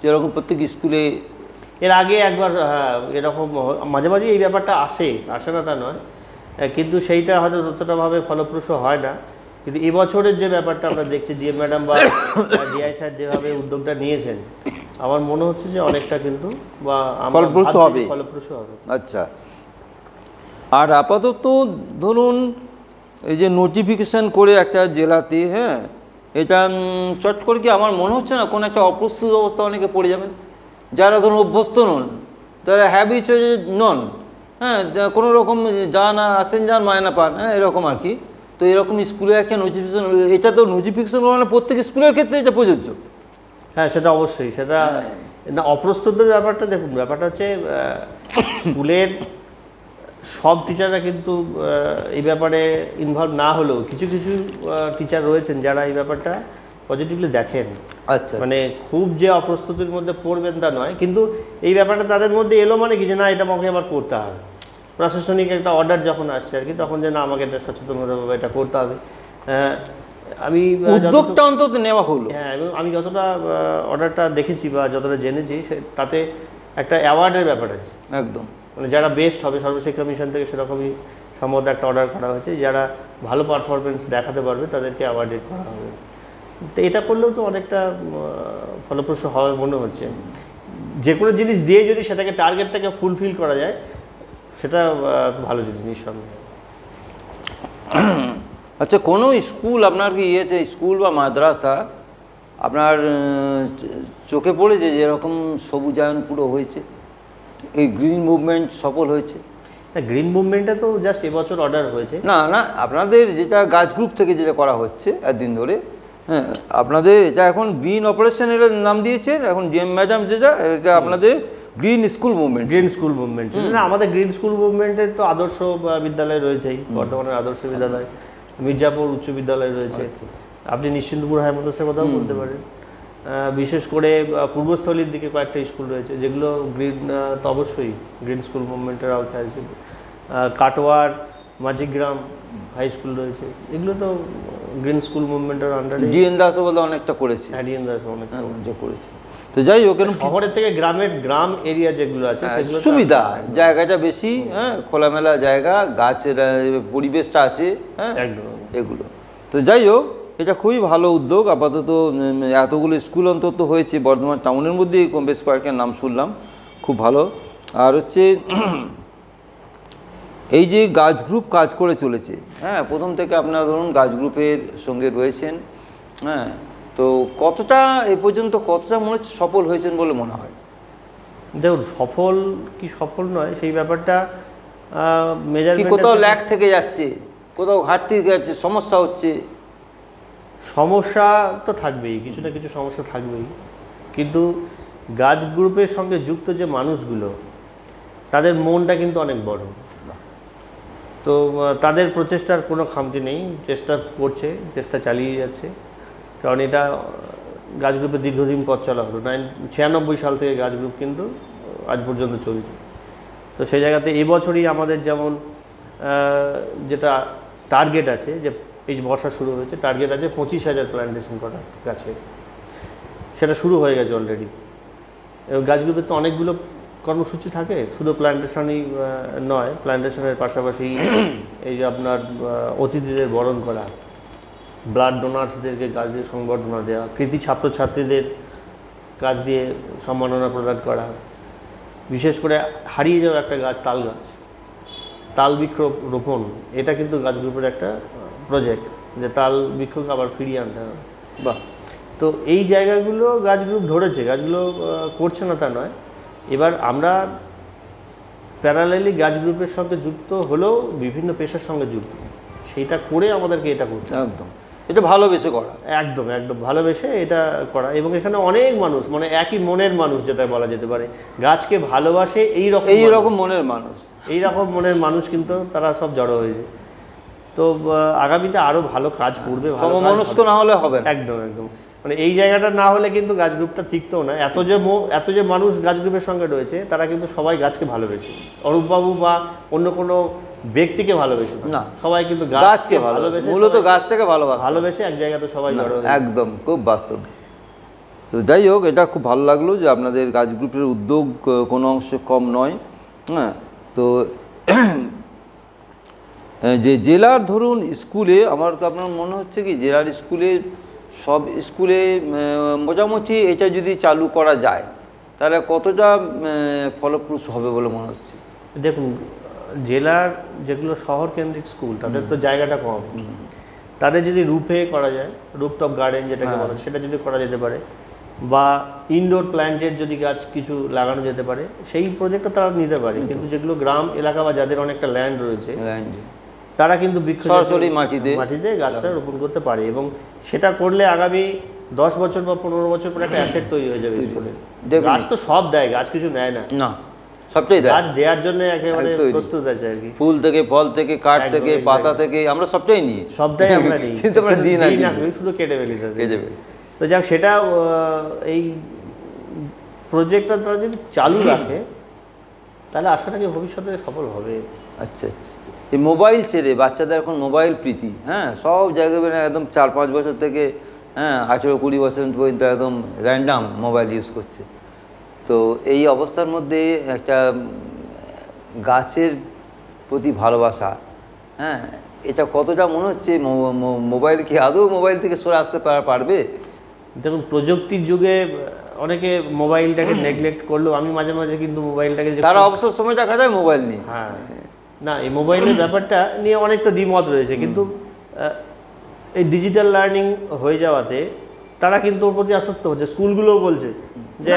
[SPEAKER 4] যেরকম প্রত্যেক স্কুলে?
[SPEAKER 5] এর আগে একবার, হ্যাঁ, এরকম মাঝে মাঝে এই ব্যাপারটা আসে না তা নয়, কিন্তু সেইটা হয়তো ততটাভাবে ফলপ্রসূ হয় না। কিন্তু এবছরের যে ব্যাপারটা আমরা দেখছি, ডিএম ম্যাডাম বা ডিআই স্যার যেভাবে উদ্যোগটা নিয়েছেন, আমার মনে হচ্ছে যে অনেকটা কিন্তু বা
[SPEAKER 4] ফলপ্রসূ হবে। আচ্ছা, আর আপাতত ধরুন এই যে নোটিফিকেশান করে একটা জেলাতে, হ্যাঁ, এটা চট করে কি আমার মনে হচ্ছে না কোনো একটা অপ্রস্তুত অবস্থা অনেকে পড়ে যাবেন, যারা ধরুন অভ্যস্ত নন, যারা হ্যাবিচুয়েটেড নন, হ্যাঁ, কোনো রকম যান আসেন যান মায়না পান, হ্যাঁ, এরকম আর কি। তো এরকম স্কুলে একটা নোটিফিকেশান, এটা তো নোটিফিকেশান মানে প্রত্যেক স্কুলের ক্ষেত্রে এটা প্রযোজ্য।
[SPEAKER 5] হ্যাঁ, সেটা অবশ্যই, সেটা না। অপ্রস্তুতের ব্যাপারটা দেখুন, ব্যাপারটা হচ্ছে স্কুলের সব টিচাররা কিন্তু এই ব্যাপারে ইনভলভ না হলেও কিছু কিছু টিচার রয়েছেন যারা এই ব্যাপারটা পজিটিভলি দেখেন।
[SPEAKER 4] আচ্ছা,
[SPEAKER 5] মানে খুব যে অপ্রস্তুতির মধ্যে পড়বেন তা নয়, কিন্তু এই ব্যাপারটা তাদের মধ্যে এলো মানে কি যে না, এটা আমাকে আবার করতে হবে। প্রশাসনিক একটা অর্ডার যখন আসছে আর কি, তখন যে না, আমাকে এটা সচেতনভাবে এটা করতে হবে। আমি
[SPEAKER 4] উদ্যোগটা অন্তত নেওয়া হলো।
[SPEAKER 5] হ্যাঁ, এবং আমি যতটা অর্ডারটা দেখেছি বা যতটা জেনেছি, তাতে একটা অ্যাওয়ার্ডের ব্যাপার আছে
[SPEAKER 4] একদম।
[SPEAKER 5] মানে যারা বেস্ট হবে, সর্বশিক্ষা মিশন থেকে সেরকমই সম্ভবত একটা অর্ডার করা হয়েছে, যারা ভালো পারফরমেন্স দেখাতে পারবে তাদেরকে অ্যাওয়ার্ডেড করা হবে। তো এটা করলেও তো অনেকটা ফলপ্রসূ হবে মনে হচ্ছে। যে কোনো জিনিস দিয়ে যদি সেটাকে টার্গেটটাকে ফুলফিল করা যায়, সেটা ভালো জিনিস নিঃসন্দেহে।
[SPEAKER 4] আচ্ছা, কোনো স্কুল আপনার কি ইয়েতে, স্কুল বা মাদ্রাসা আপনার চোখে পড়েছে যেরকম সবুজায়ন পুরো হয়েছে, এই গ্রিন মুভমেন্ট সফল হয়েছে?
[SPEAKER 5] হ্যাঁ, গ্রিন মুভমেন্টে তো জাস্ট এবছর অর্ডার হয়েছে।
[SPEAKER 4] না না, আপনাদের যেটা গাছ গ্রুপ থেকে যেটা করা হচ্ছে একদিন ধরে, হ্যাঁ, আপনাদের এটা এখন গ্রিন অপারেশন এর নাম দিয়েছে এখন ডিএম ম্যাডাম, যেটা এটা আপনাদের green school movement.
[SPEAKER 5] Green school movement না, আমাদের গ্রিন স্কুল মুভমেন্টের তো আদর্শ বিদ্যালয় রয়েছেই, বর্তমানের আদর্শ বিদ্যালয়, মির্জাপুর উচ্চ বিদ্যালয় রয়েছে। আপনি নিশ্চিন্তপুর হাই মাদ্রাসার কথাও বলতে পারেন। বিশেষ করে পূর্বস্থলীর দিকে কয়েকটা স্কুল রয়েছে যেগুলো গ্রিন, তো অবশ্যই গ্রিন স্কুল মুভমেন্টের আওতায় আছে। কাটোয়ার, মাঝিগ্রাম হাই স্কুল রয়েছে, এগুলো তো গ্রিন স্কুল মুভমেন্টের আন্ডারে।
[SPEAKER 4] ডিএন দাসও বলতে অনেকটা করেছে।
[SPEAKER 5] হ্যাঁ, ডিএন দাস অনেকটা করেছে।
[SPEAKER 4] তো যাই হোক,
[SPEAKER 5] শহরের থেকে গ্রাম এরিয়া যেগুলো আছে সেগুলো
[SPEAKER 4] সুবিধা, জায়গাটা বেশি, হ্যাঁ, খোলামেলা জায়গা, গাছের পরিবেশটা আছে, হ্যাঁ,
[SPEAKER 5] একদম
[SPEAKER 4] এগুলো। তো যাই হোক, এটা খুবই ভালো উদ্যোগ। আপাতত এতগুলো স্কুল অন্তত হয়েছে বর্ধমান টাউনের মধ্যে, বেশ কয়েকটা নাম শুনলাম, খুব ভালো। আর হচ্ছে এই যে গাছ গ্রুপ কাজ করে চলেছে, হ্যাঁ, প্রথম থেকে আপনারা ধরুন গাছ গ্রুপের সঙ্গে রয়েছেন, হ্যাঁ, তো কতটা এ পর্যন্ত কতটা মনে হচ্ছে সফল হয়েছেন বলে মনে হয়?
[SPEAKER 5] দেখুন, সফল কি সফল নয় সেই ব্যাপারটা
[SPEAKER 4] কি
[SPEAKER 5] মেজারমেন্ট,
[SPEAKER 4] কোথাও ল্যাক থেকে যাচ্ছে, কোথাও ঘাটতি যাচ্ছে, সমস্যা হচ্ছে?
[SPEAKER 5] সমস্যা তো থাকবেই, কিছু না কিছু সমস্যা থাকবেই, কিন্তু গাছ গ্রুপের সঙ্গে যুক্ত যে মানুষগুলো তাদের মনটা কিন্তু অনেক বড়। তো তাদের প্রচেষ্টার কোনো খামতি নেই, চেষ্টা করছে, চেষ্টা চালিয়ে যাচ্ছে। কারণ এটা গাছ গ্রুপের দীর্ঘদিন পথ চলা হলো, 96 সাল থেকে গাছ গ্রুপ কিন্তু আজ পর্যন্ত চলছে। তো সেই জায়গাতে এবছরই আমাদের যেমন যেটা টার্গেট আছে, যে এই যে বর্ষা শুরু হয়েছে, টার্গেট আছে 25,000 প্ল্যান্টেশন করা গাছে, সেটা শুরু হয়ে গেছে অলরেডি। এবং গাছ গ্রুপের তো অনেকগুলো কর্মসূচি থাকে, শুধু প্ল্যান্টেশনই নয়, প্ল্যান্টেশনের পাশাপাশি এই যে আপনার অতিথিদের বরণ করা, ব্লাড ডোনার্সদেরকে গাছ দিয়ে সংবর্ধনা দেওয়া, কৃতি ছাত্রছাত্রীদের গাছ দিয়ে সম্মাননা প্রদান করা, বিশেষ করে হারিয়ে যাওয়া একটা গাছ তাল গাছ, তাল বৃক্ষ রোপণ, এটা কিন্তু গাছ গ্রুপের একটা প্রজেক্ট, যে তাল বৃক্ষকে আবার ফিরিয়ে আনতে হবে।
[SPEAKER 4] বাহ,
[SPEAKER 5] তো এই জায়গাগুলো গাছ গ্রুপ ধরেছে, গাছগুলো করছে না তা নয়। এবার আমরা প্যারালালি গাছ গ্রুপের সঙ্গে যুক্ত হলেও বিভিন্ন পেশার সঙ্গে যুক্ত, সেইটা করে আমাদেরকে এটা করতে হবে।
[SPEAKER 4] একদম, এটা ভালোবেসে করা,
[SPEAKER 5] একদম একদম ভালোবেসে এটা করা। এবং এখানে অনেক মানুষ, মানে একই মনের মানুষ যেটা বলা যেতে পারে, গাছকে ভালোবাসে এই রকম
[SPEAKER 4] মনের মানুষ,
[SPEAKER 5] এই রকম মনের মানুষ কিন্তু তারা সব জড়ো হয়েছে। তো আগামীতে আরও ভালো কাজ করবে, ভালো কাজ
[SPEAKER 4] সমমনস্ক
[SPEAKER 5] হবে।
[SPEAKER 4] না হলে হবে না।
[SPEAKER 5] একদম একদম, মানে এই জায়গাটা না হলে কিন্তু গাছ গ্রুপটা টিকতেও না। এত যে মানুষ গাছ গ্রুপের সঙ্গে রয়েছে, তারা কিন্তু সবাই গাছকে ভালোবেসে, অরূপবাবু বা অন্য কোনো ব্যক্তিকে ভালোবেসে
[SPEAKER 4] না,
[SPEAKER 5] সবাই কিন্তু
[SPEAKER 4] গাছকে ভালোবেসে, মূলত গাছটাকে
[SPEAKER 5] ভালোবেসে এক জায়গাতে সবাই জড়ো হয়েছে।
[SPEAKER 4] একদম, খুব বাস্তব। তো যাই হোক, এটা খুব ভালো লাগলো যে আপনাদের গাছ গ্রুপের উদ্যোগ কোনো অংশে কম নয়। হ্যাঁ, তো যে জেলার ধরুন স্কুলে, আমার তো আপনার মনে হচ্ছে কি জেলার স্কুলে সব স্কুলে মোটামুটি এটা যদি চালু করা যায় তাহলে কতটা ফলপ্রসূ হবে বলে মনে হচ্ছে?
[SPEAKER 5] দেখুন, জেলার যেগুলো শহর কেন্দ্রিক স্কুল, তাদের তো জায়গাটা কম, তাদের যদি রুফে করা যায়, রুফটপ গার্ডেন যেটাকে বলে, সেটা যদি করা যেতে পারে, বা ইনডোর প্ল্যান্টের যদি গাছ কিছু লাগানো যেতে পারে, সেই প্রজেক্টটা তারা নিতে পারে। কিন্তু যেগুলো গ্রাম এলাকা বা যাদের অনেকটা ল্যান্ড রয়েছে, তারা কিন্তু বৃক্ষ
[SPEAKER 4] সরাসরি মাটিতে
[SPEAKER 5] গাছটা রোপণ করতে পারে। এবং সেটা করলে আগামী 10 বছর বা 15 বছর পরে একটা অ্যাসেট তৈরি হয়ে যাবে স্কুলে। গাছ তো সব দেয়, গাছ কিছু নেয় না,
[SPEAKER 4] সবটাই দেয়।
[SPEAKER 5] গাছ দেওয়ার জন্য একেবারে প্রস্তুত আছে আর কি।
[SPEAKER 4] ফুল থেকে, ফল থেকে, কাঠ থেকে, পাতা থেকে, আমরা সবটাই নিই,
[SPEAKER 5] সবটাই আমরা নিই,
[SPEAKER 4] কিন্তু আমরা দিই না,
[SPEAKER 5] শুধু কেটে ফেলি। তো যাক, সেটা এই প্রজেক্টটা তারা যদি চালু রাখে তাহলে আশা রাখি ভবিষ্যতে সফল হবে।
[SPEAKER 4] আচ্ছা আচ্ছা, এই মোবাইল ছেড়ে বাচ্চাদের এখন মোবাইল প্রীতি, হ্যাঁ, সব জায়গায় একদম 4-5 বছর থেকে 18-20 বছর পর্যন্ত একদম র্যান্ডাম মোবাইল ইউজ করছে। তো এই অবস্থার মধ্যে একটা গাছের প্রতি ভালোবাসা, হ্যাঁ, এটা কতটা মনে হচ্ছে মোবাইল কি আদৌ মোবাইল থেকে সরে আসতে পারবে?
[SPEAKER 5] দেখুন, প্রযুক্তির যুগে অনেকে মোবাইলটাকে নেগলেক্ট করলেও আমি মাঝে মাঝে কিন্তু মোবাইলটাকে,
[SPEAKER 4] তারা অবসর সময়টা কাটায় মোবাইল নিয়ে।
[SPEAKER 5] হ্যাঁ, না, এই মোবাইলের ব্যাপারটা নিয়ে অনেক তো দ্বিমত রয়েছে, কিন্তু এই ডিজিটাল লার্নিং হয়ে যাওয়াতে তারা কিন্তু ওর প্রতি আসক্ত হচ্ছে। স্কুলগুলোও বলছে যে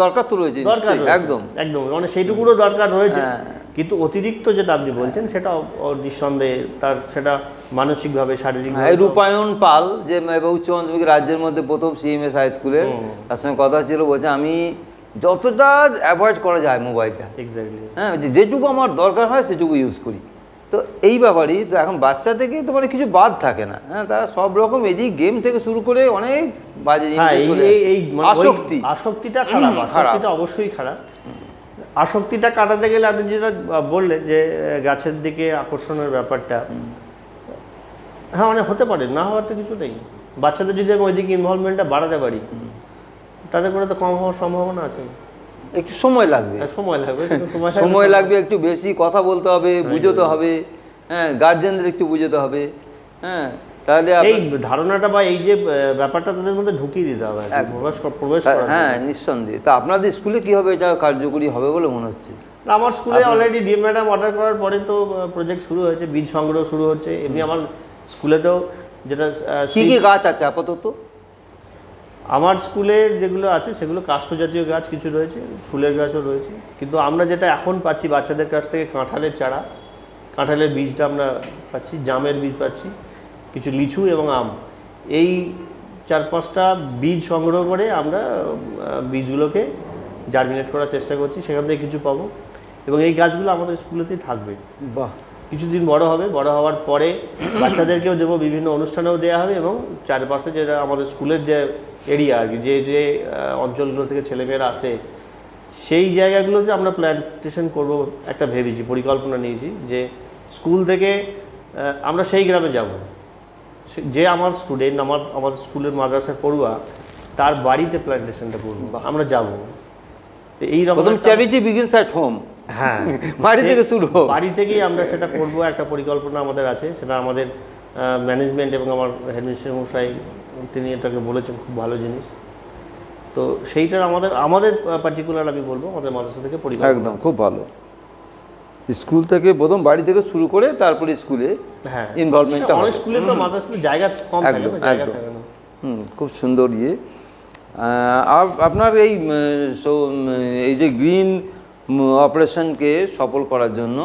[SPEAKER 4] দরকার তো রয়েছে,
[SPEAKER 5] দরকার
[SPEAKER 4] একদম
[SPEAKER 5] একদম, মানে সেইটুকুরও দরকার রয়েছে, কিন্তু অতিরিক্ত যেটা আপনি বলছেন সেটা নিঃসন্দেহে তার সেটা মানসিকভাবে, শারীরিকভাবে।
[SPEAKER 4] রূপায়ণ পাল, যে উচ্চ মাধ্যমিক রাজ্যের মধ্যে প্রথম সিএমএস হাই স্কুলে, তার সঙ্গে কথা ছিল, বলছে আমি যতটা অ্যাভয়েড করা যায় মোবাইলটা,
[SPEAKER 5] এক্স্যাক্টলি,
[SPEAKER 4] হ্যাঁ, যেটুকু আমার দরকার হয় সেটুকু ইউজ করি। তো এই ব্যাপারই তো এখন বাচ্চা থেকে তো মানে কিছু বাদ থাকে না, হ্যাঁ, তারা সব রকম এই গেম থেকে শুরু করে অনেক বাজে
[SPEAKER 5] আসক্তিটা খারাপ, আসক্তিটা অবশ্যই খারাপ। আসক্তিটা কাটাতে গেলে আপনি যেটা বললেন যে গাছের দিকে আকর্ষণের ব্যাপারটা, হ্যাঁ, মানে হতে পারে, না হওয়ার তো কিছু নেই। বাচ্চাদের যদি আমি ওই দিকে ইনভলভমেন্টটা বাড়াতে পারি, তাদের করে তো কম হওয়ার সম্ভাবনা আছে।
[SPEAKER 4] একটু সময় লাগবে, সময় লাগবে, একটু বেশি কথা বলতে হবে, বুঝতে হবে, হ্যাঁ, গার্জেনদের একটু বুঝতে হবে, হ্যাঁ, তাহলে
[SPEAKER 5] এই ধারণাটা বা এই যে ব্যাপারটা তাদের মধ্যে ঢুকিয়ে দিতে হবে, প্রবেশ করা।
[SPEAKER 4] হ্যাঁ, নিঃসন্দেহে। তা আপনাদের স্কুলে কীভাবে এটা কার্যকরী হবে বলে মনে হচ্ছে?
[SPEAKER 5] আমার স্কুলে অলরেডি ডিএম ম্যাডাম অর্ডার করার পরে তো প্রজেক্ট শুরু হয়েছে, বীজ সংগ্রহ শুরু হচ্ছে। এমনি আমার স্কুলেতেও যেটা
[SPEAKER 4] কী কী গাছ আছে আপাতত?
[SPEAKER 5] আমার স্কুলে যেগুলো আছে সেগুলো কাষ্ঠ জাতীয় গাছ কিছু রয়েছে, ফুলের গাছও রয়েছে। কিন্তু আমরা যেটা এখন পাচ্ছি বাচ্চাদের কাছ থেকে কাঁঠালের চারা, কাঁঠালের বীজটা আমরা পাচ্ছি, জামের বীজ পাচ্ছি, কিছু লিচু এবং আম। এই 4-5টা বীজ সংগ্রহ করে আমরা বীজগুলোকে জার্মিনেট করার চেষ্টা করছি, সেখান থেকে কিছু পাবো এবং এই গাছগুলো আমাদের স্কুলেতেই থাকবে।
[SPEAKER 4] বাহ।
[SPEAKER 5] কিছুদিন বড় হবে, বড় হওয়ার পরে বাচ্চাদেরকেও দেবো, বিভিন্ন অনুষ্ঠানেও দেওয়া হবে এবং চারপাশে যেটা আমাদের স্কুলের যে এরিয়া আর কি, যে যে অঞ্চলগুলো থেকে ছেলেমেয়েরা আসে সেই জায়গাগুলোতে আমরা প্ল্যান্টেশন করব একটা ভেবেছি, পরিকল্পনা নিয়েছি যে স্কুল থেকে আমরা সেই গ্রামে যাব, যে আমার স্টুডেন্ট আমার স্কুলের মাদ্রাসার পড়ুয়া তার বাড়িতে প্ল্যান্টেশনটা করবো, আমরা যাব। তো এইরকম
[SPEAKER 4] চ্যারিটি বিগিনস অ্যাট হোম।
[SPEAKER 5] হ্যাঁ,
[SPEAKER 4] বাড়ি থেকে শুরু হোক,
[SPEAKER 5] বাড়ি থেকেই আমরা সেটা করব, একটা পরিকল্পনা আমাদের আছে। সেটা আমাদের ম্যানেজমেন্ট এবং আমার হেডমিস্ট্রেস মশাই তিনি এটাকে বলেছেন, খুব ভালো জিনিস। তো সেইটার আমাদের পার্টিকুলার আমি বলবো আমাদের মাদ্রাসা থেকে পরিকল্পনা।
[SPEAKER 4] একদম খুব ভালো। স্কুল থেকে প্রথম বাড়ি থেকে শুরু করে তারপরে স্কুলে
[SPEAKER 5] হ্যাঁ
[SPEAKER 4] ইনভলভমেন্টটা
[SPEAKER 5] অনেক স্কুলে তো মাদ্রাসাতে জায়গা কম থাকে না, জায়গা থাকে না।
[SPEAKER 4] খুব সুন্দর ইয়ে। আপনার এই যে গ্রিন অপারেশনকে সফল করার জন্য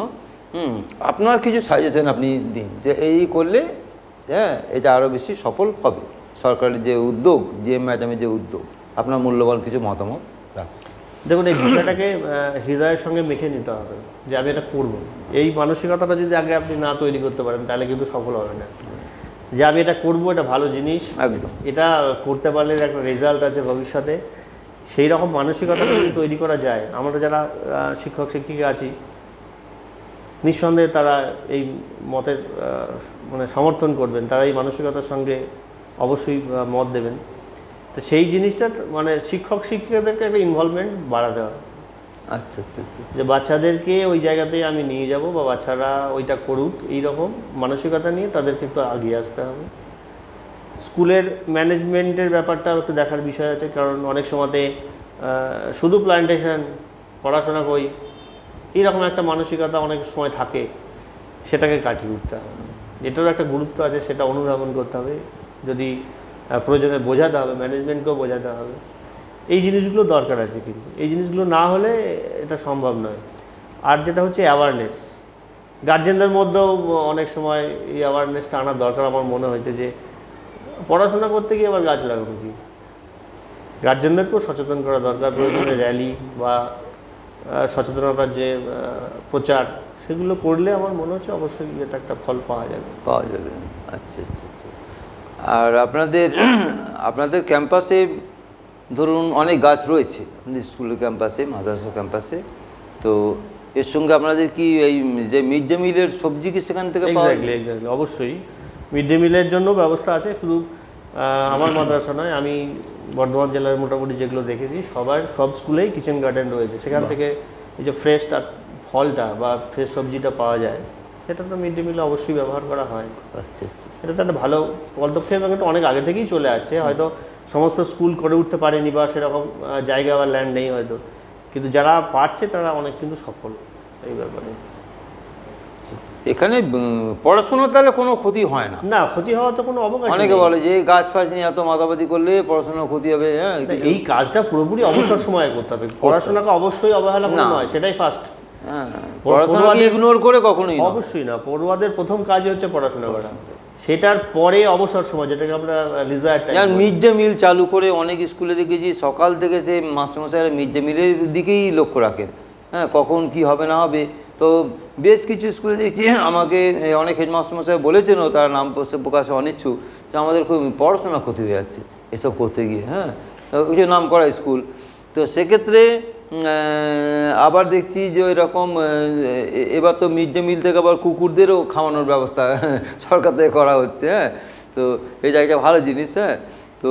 [SPEAKER 4] আপনার কিছু সাজেশন আপনি দিন, যে এই করলে হ্যাঁ এটা আরও বেশি সফল হবে। সরকারের যে উদ্যোগ, যে ম্যাডামের যে উদ্যোগ, আপনার মূল্যবান কিছু মতামত রাখুন।
[SPEAKER 5] দেখুন, এই বিষয়টাকে হৃদয়ের সঙ্গে মেখে নিতে হবে যে আমি এটা করব। এই মানসিকতাটা যদি আগে আপনি না তৈরি করতে পারেন তাহলে কিন্তু সফল হবে না। যে আমি এটা করব, এটা ভালো জিনিস,
[SPEAKER 4] একদম
[SPEAKER 5] এটা করতে পারলে একটা রেজাল্ট আছে ভবিষ্যতে, সেই রকম মানসিকতা যদি তৈরি করা যায়, আমরা যারা শিক্ষক শিক্ষিকা আছি নিঃসন্দেহে তারা এই মতের মানে সমর্থন করবেন, তারা এই মানসিকতার সঙ্গে অবশ্যই মত দেবেন। তো সেই জিনিসটা মানে শিক্ষক শিক্ষিকাদেরকে একটা ইনভলভমেন্ট বাড়াতে হবে।
[SPEAKER 4] আচ্ছা আচ্ছা আচ্ছা,
[SPEAKER 5] যে বাচ্চাদেরকে ওই জায়গাতে আমি নিয়ে যাব বা বাচ্চারা ওইটা করুক, এইরকম মানসিকতা নিয়ে তাদেরকে একটু এগিয়ে আসতে হবে। স্কুলের ম্যানেজমেন্টের ব্যাপারটা একটু দেখার বিষয় আছে, কারণ অনেক সময়তে শুধু প্ল্যান্টেশন, পড়াশোনা কই, এইরকম একটা মানসিকতা অনেক সময় থাকে, সেটাকে কাটিয়ে উঠতে হবে। এটারও একটা গুরুত্ব আছে, সেটা অনুধাবন করতে হবে, যদি প্রয়োজনে বোঝাতে হবে, ম্যানেজমেন্টকেও বোঝাতে হবে। এই জিনিসগুলো দরকার আছে, কিন্তু এই জিনিসগুলো না হলে এটা সম্ভব নয়। আর যেটা হচ্ছে অ্যাওয়ারনেস, গার্জেনদের মধ্যেও অনেক সময় এই অ্যাওয়ারনেসটা আনার দরকার। আমার মনে হয়েছে যে পড়াশোনা করতে গিয়ে আবার গাছ লাগানো কি, গার্জেনদেরকেও সচেতন করা দরকার। প্রয়োজনে র্যালি বা সচেতনতার যে প্রচার, সেগুলো করলে আমার মনে হচ্ছে অবশ্যই এটা একটা ফল পাওয়া যাবে।
[SPEAKER 4] আচ্ছা আচ্ছা আচ্ছা। আর আপনাদের ক্যাম্পাসে ধরুন অনেক গাছ রয়েছে, আপনাদের স্কুলের ক্যাম্পাসে, মাদ্রাসা ক্যাম্পাসে, তো এর সঙ্গে আপনাদের কি এই যে মিড ডে মিলের সবজি কি সেখান থেকে পাওয়া যায়?
[SPEAKER 5] এক্স্যাক্টলি, অবশ্যই মিড ডে মিলের জন্য ব্যবস্থা আছে। শুধু আমার মাদ্রাসা নয়, আমি বর্ধমান জেলার মোটামুটি যেগুলো দেখেছি সব স্কুলেই কিচেন গার্ডেন রয়েছে। সেখান থেকে এই যে ফ্রেশটা ফলটা বা ফ্রেশ সবজিটা পাওয়া যায়, সেটা তো মিড ডে মিলে অবশ্যই ব্যবহার করা হয়।
[SPEAKER 4] আচ্ছা আচ্ছা,
[SPEAKER 5] এটা তো একটা ভালো পদক্ষেপ এবং এটা অনেক আগে থেকেই চলে আসছে। হয়তো সমস্ত স্কুল করে উঠতে পারেনি বা সেরকম জায়গা বা ল্যান্ড নেই হয়তো, কিন্তু যারা পারছে তারা অনেক কিন্তু সফল এই ব্যাপারে।
[SPEAKER 4] এখানে পড়াশোনার তাহলে কোনো ক্ষতি হয় না?
[SPEAKER 5] না, ক্ষতি হওয়া তো কোনো অবকাশ নেই।
[SPEAKER 4] অনেকে বলে যে গাছ ফাছ নিয়ে এত মাতামাতি করলে পড়াশোনার ক্ষতি হবে। হ্যাঁ,
[SPEAKER 5] এই কাজটা পুরোপুরি অবসর সময়ে করতে হবে, পড়াশোনাকে অবশ্যই অবহেলা করা নয়, সেটাই ফার্স্ট।
[SPEAKER 4] হ্যাঁ, পড়াশোনাকে ইগনোর করে কখনোই
[SPEAKER 5] অবশ্যই না। পড়ুয়াদের প্রথম কাজই হচ্ছে পড়াশোনা করা, সেটার পরে অবসর সময়, যেটাকে আমরা লিজার টাইম।
[SPEAKER 4] মিড ডে মিল চালু করে অনেক স্কুলে দেখেছি সকাল থেকে সে মাস্টারমশাইরা মিড ডে মিলের দিকেই লক্ষ্য রাখেন। হ্যাঁ, কখন কি হবে না হবে। তো বেশ কিছু স্কুলে দেখছি, আমাকে অনেক হেডমাস্টারমশাই বলেছেনও, তারা নাম প্রকাশে অনিচ্ছুক, যে আমাদের খুব পড়াশোনা ক্ষতি হয়ে যাচ্ছে এসব করতে গিয়ে। হ্যাঁ, কিছু নাম করা স্কুল। তো সেক্ষেত্রে আবার দেখছি যে ওই রকম এবার তো মিড ডে মিল থেকে আবার কুকুরদেরও খাওয়ানোর ব্যবস্থা সরকার থেকে করা হচ্ছে। হ্যাঁ, তো এই জায়গাটা ভালো জিনিস। হ্যাঁ, তো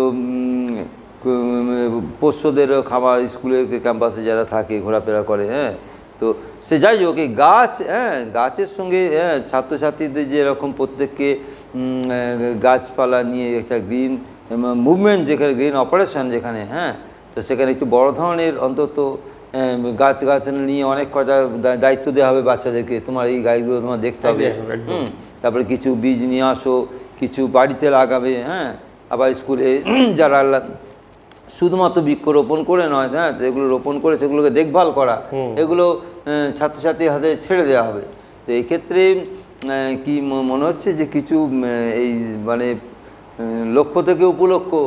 [SPEAKER 4] পোষ্যদেরও খাবার স্কুলের ক্যাম্পাসে যারা থাকে ঘোরাফেরা করে, হ্যাঁ, তো সে যাই হোক, এই গাছ, গাছের সঙ্গে ছাত্রছাত্রীদের যেরকম প্রত্যেককে গাছপালা নিয়ে একটা গ্রিন মুভমেন্ট, যেখানে গ্রিন অপারেশন যেখানে, তো সেখানে একটু বড় ধরনের অন্তত গাছ নিয়ে অনেক কটা দায়িত্ব দেওয়া হবে বাচ্চাদেরকে, তোমার এই গাছগুলো তোমার দেখতে হবে, তারপরে কিছু বীজ নিয়ে আসো, কিছু বাড়িতে লাগাবে, আবার স্কুলে যারা শুধুমাত্র বৃক্ষরোপণ করে নয়, এগুলো রোপণ করে সেগুলোকে দেখভাল করা, এগুলো ছাত্রছাত্রীর হাতে ছেড়ে দেওয়া হবে। তো এই ক্ষেত্রে কি মনে হচ্ছে যে কিছু এই মানে লক্ষ্য থেকে উপলক্ষ্য,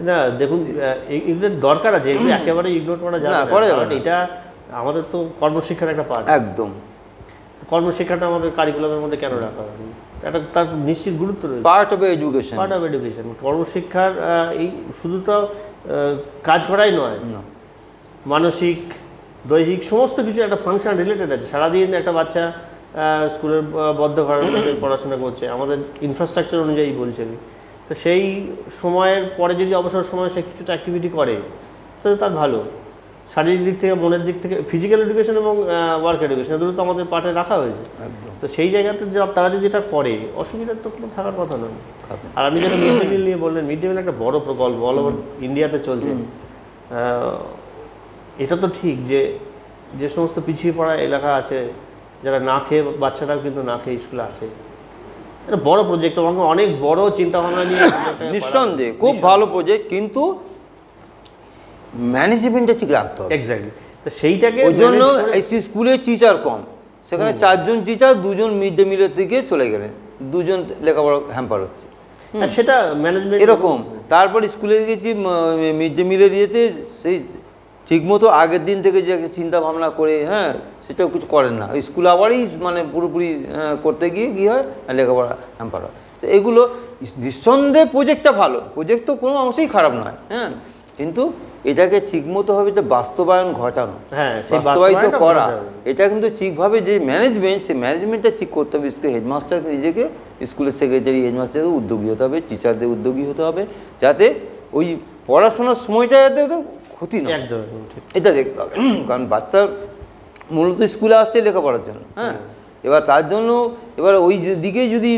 [SPEAKER 5] না দেখুন, এগুলোর দরকার আছে, এগুলো একেবারে ইগনোর করা যাবে না, এটা আমাদের তো কর্মশিক্ষার একটা পার্ট।
[SPEAKER 4] একদম,
[SPEAKER 5] কর্মশিক্ষাটা আমাদের কারিকুলামের মধ্যে কেন রাখা হয়? এটা তার নিশ্চিত গুরুত্ব রয়েছে,
[SPEAKER 4] পার্ট অফ এডুকেশন।
[SPEAKER 5] কর্মশিক্ষার এই শুধু তো কাজ করাই নয়, মানসিক দৈহিক সমস্ত কিছু একটা ফাংশন রিলেটেড আছে। সারাদিন একটা বাচ্চা স্কুলের বদ্ধ ঘরের মধ্যে পড়াশোনা করছে, আমাদের ইনফ্রাস্ট্রাকচার অনুযায়ী বলছে, তো সেই সময়ের পরে যদি অবসর সময় সে কিছুটা অ্যাক্টিভিটি করে তাহলে তার ভালো। শারীরিক দিক থেকে, মনের দিক থেকে, ফিজিক্যাল এডুকেশন এবং ওয়ার্ক এডুকেশন দুটো তো আমাদের পার্টে রাখা হয়েছে। তো সেই জায়গাতে তারা যদি এটা করে, অসুবিধার তো কোনো থাকার কথা নয়। আর আপনি যেটা মিড ডে মিল নিয়ে বললেন, মিড ডে মিল একটা বড় প্রকল্প, অল ওভার ইন্ডিয়াতে চলছে। এটা তো ঠিক যে সমস্ত পিছিয়ে পড়া এলাকা আছে, যারা না খেয়ে, বাচ্চারাও কিন্তু না খেয়ে স্কুলে আসে, এটা বড় প্রজেক্ট, আমাকে অনেক বড় চিন্তা ভাবনা নিয়ে,
[SPEAKER 4] নিঃসন্দেহে খুব ভালো প্রজেক্ট, কিন্তু ম্যানেজমেন্টটা ঠিক রাখতে হবে।
[SPEAKER 5] এক্স্যাক্টলি, তো সেইটাকে
[SPEAKER 4] ওই জন্য স্কুলের টিচার কম, সেখানে 4 জন টিচার, 2 জন মিড ডে মিলের দিকে চলে গেলেন, 2 জন লেখাপড়া হ্যাম্পার হচ্ছে,
[SPEAKER 5] সেটা ম্যানেজমেন্ট
[SPEAKER 4] এরকম। তারপর স্কুলে গেছি মিড ডে মিলের ইয়েতে, সেই ঠিকমতো আগের দিন থেকে যে একটা চিন্তা ভাবনা করে, সেটাও কিছু করেন না, স্কুল আবারই মানে পুরোপুরি করতে গিয়ে কী হয়, লেখাপড়া হ্যাম্পার হয়। তো এগুলো নিঃসন্দেহে প্রজেক্টটা ভালো, প্রজেক্ট তো কোনো অংশেই খারাপ নয়, কিন্তু এটাকে ঠিকমতো হবে যে বাস্তবায়ন ঘটানো, বাস্তবায়িত করা, এটা কিন্তু ঠিকভাবে যে ম্যানেজমেন্ট, সেই ম্যানেজমেন্টটা ঠিক করতে হবে। স্কুল হেডমাস্টারকে নিজেকে, স্কুলের সেক্রেটারি, হেডমাস্টারকে উদ্যোগী হতে হবে, টিচারদের উদ্যোগী হতে হবে, যাতে ওই পড়াশোনার সময়টা যাতে ক্ষতি না, এটা দেখতে হবে। কারণ বাচ্চার মূলত স্কুলে আসছে লেখাপড়ার জন্য, এবার তার জন্য এবার ওই দিকেই যদি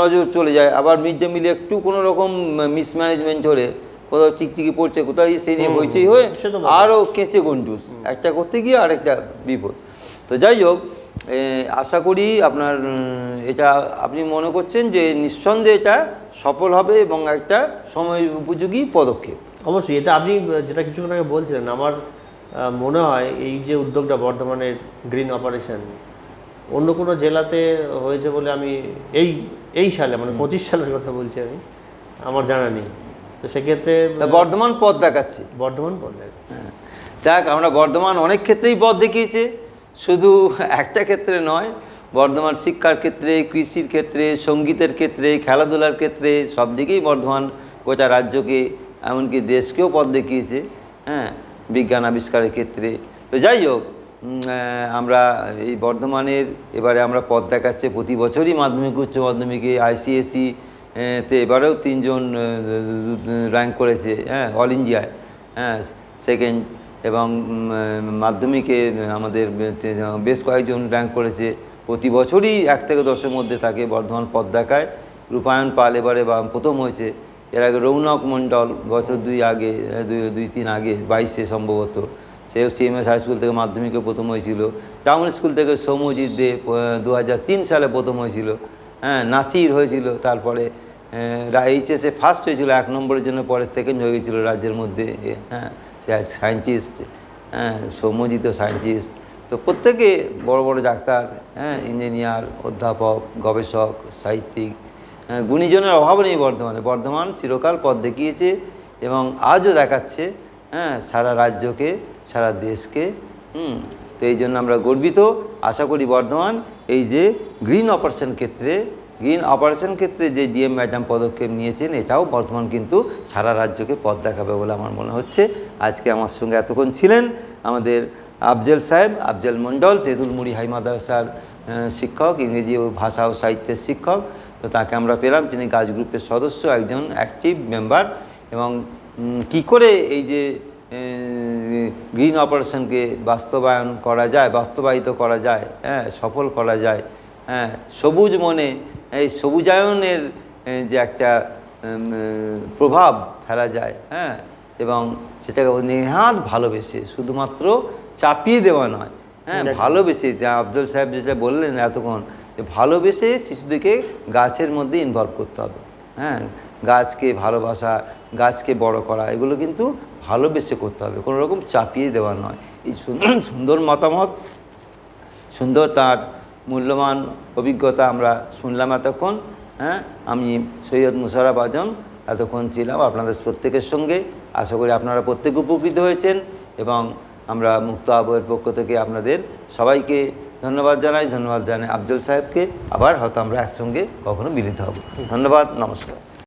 [SPEAKER 4] নজর চলে যায়, আবার মিড ডে মিলে একটু কোনো রকম মিসম্যানেজমেন্ট হলে, কোথাও টিকটিকি পড়ছে, কোথাও সেই নিয়ে হইচই হয়ে আরও কেঁচে গন্ডুস, একটা করতে গিয়ে আরেকটা বিপদ। তো যাই হোক, আশা করি আপনার এটা আপনি মনে করছেন যে নিঃসন্দেহে এটা সফল হবে এবং একটা সময় উপযোগী পদক্ষেপ।
[SPEAKER 5] অবশ্যই, এটা আপনি যেটা কিছুক্ষণ আগে বলছিলেন, আমার মনে হয় এই যে উদ্যোগটা বর্ধমানের গ্রিন অপারেশন, অন্য কোনো জেলাতে হয়েছে বলে আমি এই সালে, মানে 25 সালের কথা বলছি আমি, আমার জানা নেই। তো সেক্ষেত্রে
[SPEAKER 4] বর্ধমান পথ দেখাচ্ছে, যাক, আমরা বর্ধমান অনেক ক্ষেত্রেই পথ দেখিয়েছে, শুধু একটা ক্ষেত্রে নয়, বর্ধমান শিক্ষার ক্ষেত্রে, কৃষির ক্ষেত্রে, সঙ্গীতের ক্ষেত্রে, খেলাধুলার ক্ষেত্রে, সব দিকেই বর্ধমান গোটা রাজ্যকে, এমনকি দেশকেও পথ দেখিয়েছে, বিজ্ঞান আবিষ্কারের ক্ষেত্রে। তো যাই হোক, আমরা এই বর্ধমানের এবারে আমরা পথ দেখাচ্ছে, প্রতি বছরই মাধ্যমিক, উচ্চ মাধ্যমিকে, ICSE তে এবারেও 3 জন র্যাঙ্ক করেছে, অল ইন্ডিয়ায়, সেকেন্ড, এবং মাধ্যমিকে আমাদের বেশ কয়েকজন র্যাঙ্ক করেছে। প্রতি বছরই 1 থেকে 10-এর মধ্যে থাকে, বর্ধমান পথ দেখায়। রূপায়ণ পাল এবারে প্রথম হয়েছে, এর আগে রৌনক মণ্ডল বছর 2 আগে, 2-3 আগে, 22-এ সম্ভবত, সেও CMS হাই স্কুল থেকে মাধ্যমিকে প্রথম হয়েছিল। টাউন স্কুল থেকে সৌম্যজিৎ দে 2003 সালে প্রথম হয়েছিল, নাসির হয়েছিল, তারপরে HSE ফার্স্ট হয়েছিল 1 নম্বরের জন্য, পরে সেকেন্ড হয়ে গেছিলো রাজ্যের মধ্যে, সে সায়েন্টিস্ট, সৌম্যজিৎও সায়েন্টিস্ট। তো প্রত্যেকে বড় বড় ডাক্তার, ইঞ্জিনিয়ার, অধ্যাপক, গবেষক, সাহিত্যিক, গুণীজনের অভাব নেই বর্ধমানে। বর্ধমান চিরকাল পথ দেখিয়েছে এবং আজও দেখাচ্ছে, সারা রাজ্যকে, সারা দেশকে। তো এই জন্য আমরা গর্বিত। আশা করি বর্ধমান এই যে গ্রিন অপারেশন ক্ষেত্রে যে DM ম্যাডাম পদক্ষেপ নিয়েছেন, এটাও বর্ধমান কিন্তু সারা রাজ্যকে পথ দেখাবে বলে আমার মনে হচ্ছে। আজকে আমার সঙ্গে এতক্ষণ ছিলেন আমাদের আফজল সাহেব, আফজল মণ্ডল, তেঁতুলমুড়ি হাই মাদ্রাসার শিক্ষক, ইংরেজি ও ভাষা ও সাহিত্যের শিক্ষক। তো তাকে আমরা পেলাম, তিনি গাছ গ্রুপের সদস্য, একজন অ্যাক্টিভ মেম্বার, এবং কি করে এই যে গ্রিন অপারেশনকে বাস্তবায়িত করা যায়, হ্যাঁ, সফল করা যায়, হ্যাঁ, সবুজ মনে এই সবুজায়নের যে একটা প্রভাব ফেলা যায়, হ্যাঁ, এবং সেটাকে নেহাত ভালোবেসে, শুধুমাত্র চাপিয়ে দেওয়া নয়, হ্যাঁ, ভালোবেসে, আফজল সাহেব যেটা বললেন এতক্ষণ, যে ভালোবেসে শিশুদেরকে গাছের মধ্যে ইনভলভ করতে হবে, হ্যাঁ, গাছকে ভালোবাসা, গাছকে বড় করা, এগুলো কিন্তু ভালোবেসে করতে হবে, কোনো রকম চাপিয়ে দেওয়া নয়। এই সুন্দর মতামত, সুন্দর তার মূল্যবান অভিজ্ঞতা আমরা শুনলাম এতক্ষণ, হ্যাঁ। আমি সৈয়দ মুশাররফ আজম এতক্ষণ ছিলাম আপনাদের প্রত্যেকের সঙ্গে। আশা করি আপনারা প্রত্যেকে উপকৃত হয়েছেন এবং আমরা মুক্ত আবহের পক্ষ থেকে আপনাদের সবাইকে ধন্যবাদ জানাই আফজল সাহেবকে। আবার হয়তো আমরা একসঙ্গে কখনো মিলিত হব। ধন্যবাদ, নমস্কার।